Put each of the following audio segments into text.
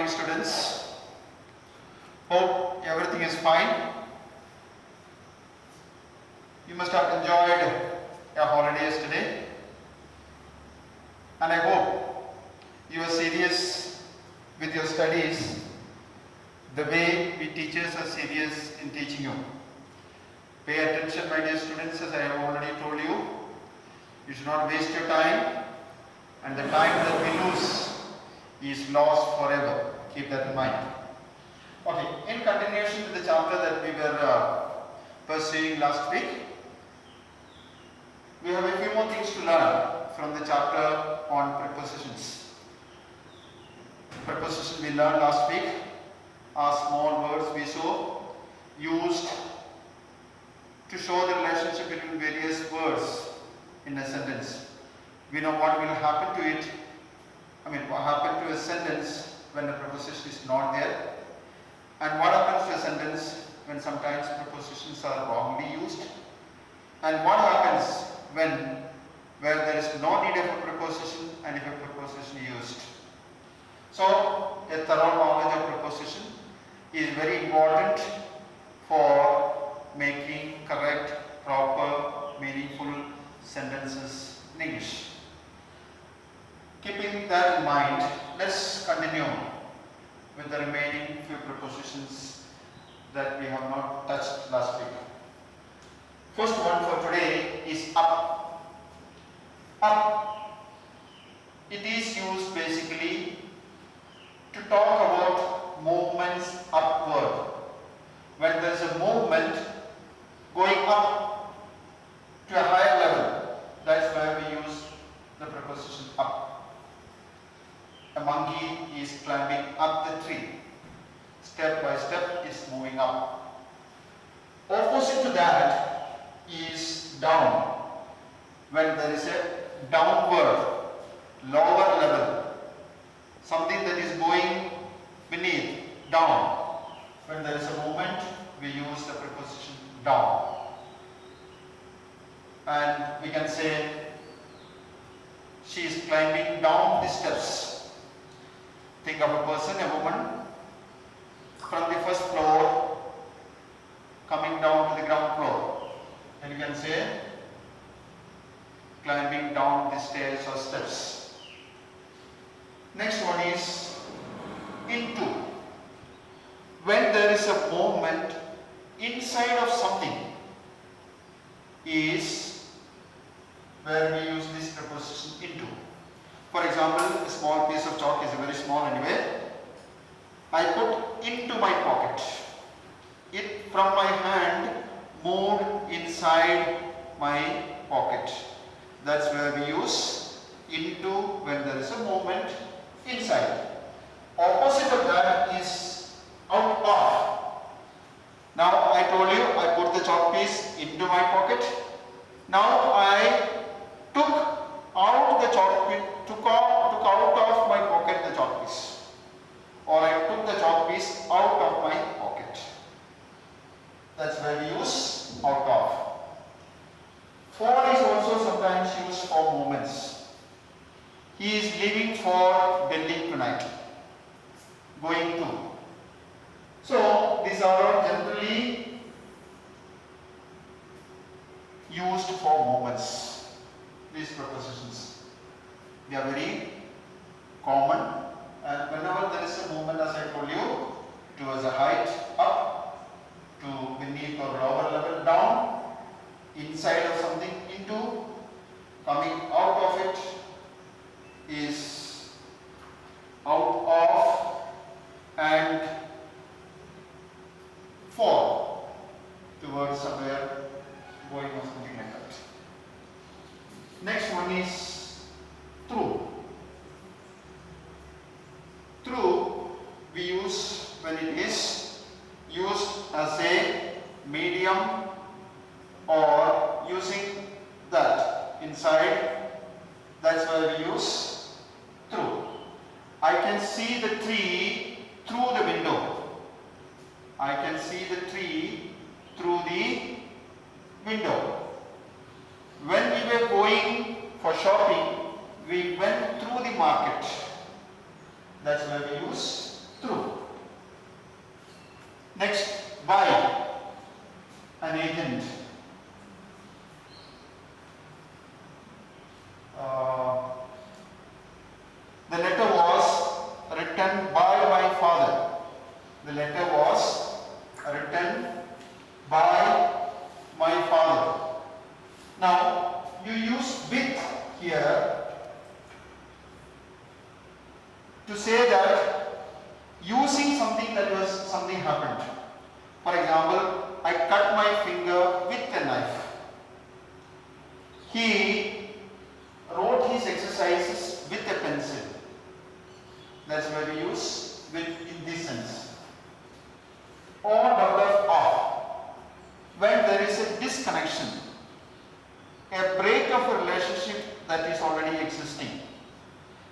morning, students. Hope everything is fine. You must have enjoyed your holidays today, and I hope you are serious with your studies the way we teachers are serious in teaching you. Pay attention, my dear students, as I have already told you. You should not waste your time, and the time that we lose is lost forever. Keep that in mind. Okay, in continuation to the chapter that we were pursuing last week, we have a few more things to learn from the chapter on prepositions. Preposition we learned last week are small words we saw used to show the relationship between various words in a sentence. We know what will happen to it. What happens to a sentence when a preposition is not there, and what happens to a sentence when sometimes prepositions are wrongly used, and what happens where there is no need of a preposition and if a preposition is used. So, a thorough knowledge of preposition is very important for making correct, proper, meaningful sentences in English. Keeping that in mind, let's continue with the remaining few prepositions that we have not touched last week. First one for today is up. Up. It is used basically to talk about movements upward. When there is a movement going up to a higher level, that's where we use the preposition up. A monkey is climbing up the tree. Step by step, it's moving up. Opposite to that is down. When there is a downward, lower level, something that is going beneath, down. When there is a movement, we use the preposition down. And we can say, she is climbing down the steps. Think of a person, a woman, from the first floor coming down to the ground floor. And you can say, climbing down the stairs or steps. Next one is into. When there is a movement inside of something is where we use this preposition into. For example, a small piece of chalk is very small anyway. I put into my pocket. It from my hand moved inside my pocket. That's where we use into when there is a movement inside. Opposite of that is out of. Now I told you I put the chalk piece into my pocket. Now I took out the chalk piece, took out of my pocket the chalk piece, or I took the chalk piece out of my pocket. That's where we use out of. For is also sometimes used for movements. He is leaving for Delhi tonight. Going to. So these are all generally used for movements. These prepositions, they are very common, and whenever there is a movement, as I told you, towards a height up, to beneath or lower level down, inside of something into, coming out of it is out of, and for, towards somewhere going or something like that. Next one is through. Through we use when it is used as a medium or using that inside. That's why we use through. I can see the tree through the window. I can see the tree through the window. When we were going for shopping, we went through the market. That's where we use through. The letter was written by my father. Now you use with here to say that using something that was something happened. For example, I cut my finger with a knife. He wrote his exercises with a pencil. That's where we use with in this sense. Or off. When there is a disconnection, a break of a relationship that is already existing.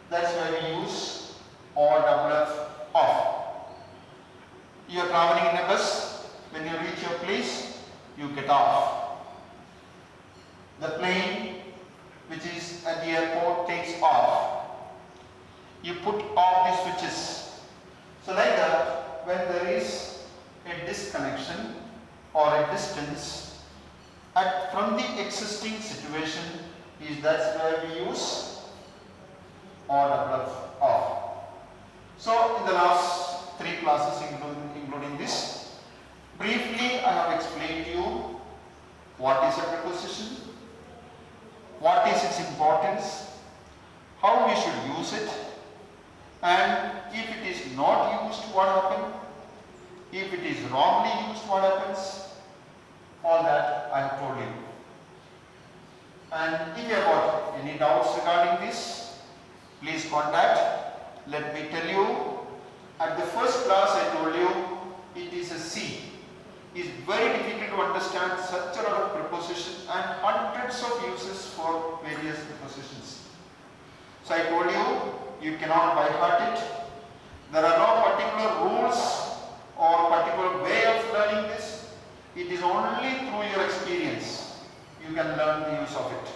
That's where we use off. You are traveling in a bus. When you reach your place, you get off. The plane which is at the airport takes off. You put off the switches. So like that, when there is a disconnection or a distance from the existing situation, that's where we use off. So in the last 3 classes including this, briefly I have explained to you what is a preposition, what is its importance, how we should use it, and if it is not used, what happens, if it is wrongly used, what happens, all that I have told you. And if you have got any doubts regarding this, please contact. Let me tell you, at the first class I told you, it is a C. It's very difficult to understand such a lot of prepositions and hundreds of uses for various prepositions. So I told you, you cannot by heart it. There are no particular rules or particular way of learning this. It is only through your experience you can learn the use of it.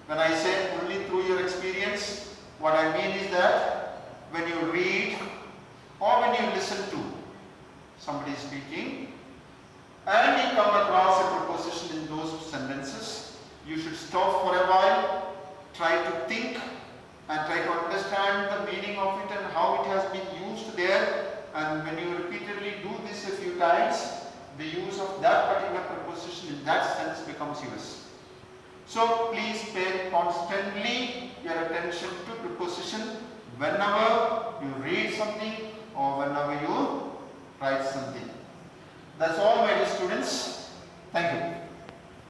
When I say only through your experience, what I mean is that when you read or when you listen to somebody speaking and you come across a preposition in those sentences, you should stop for a while, try to think and try to understand the meaning of it and how it has been used there, and when you repeatedly do this a few times, the use of that particular preposition in that sense becomes yours. So please pay constantly your attention to preposition whenever you read something or whenever you write something. That's all, my dear students.